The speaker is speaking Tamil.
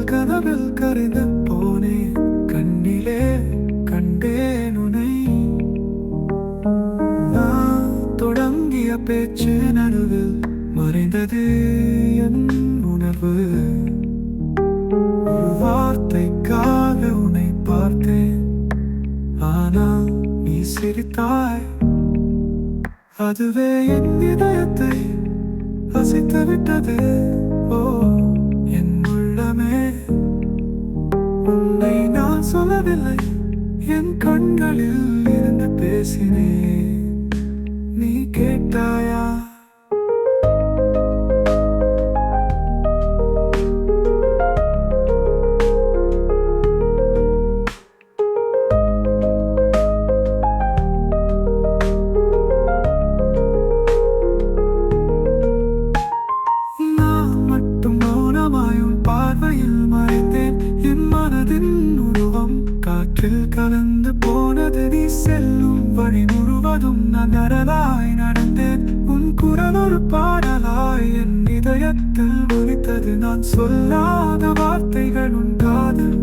கனவில் கரைந்து போனேன், கண்ணிலே கண்டேன் உனை. நான் தொடங்கிய பேச்சு நடுவில் மறைந்தது என் உணர்வு. ஒரு வார்த்தைக்காக உன்னை பார்த்தேன், ஆனால் நீ சிரித்தாய். அதுவே என் இதயத்தை அசைத்து விட்டது. ஓ என் உள்ளமே, உன்னை நான் சொல்லவில்லை, என் கண்களில் இருந்து பேசினேன். நீ கேட்டாயா? நான் மட்டும் மௌனமாயும் பார்வையில் மறைந்தேன். என் மனதின் உருவம் காற்றில் கலந்து போனது. நீ செல்லும் வழி முழுவதும் நான் நடலாய் நடந்தேன். உன் குரல் ஒரு பாடலாய் என் இதயத்தில் ஒலித்தது. நான் சொல்லாத வார்த்தைகள் உன் காதில்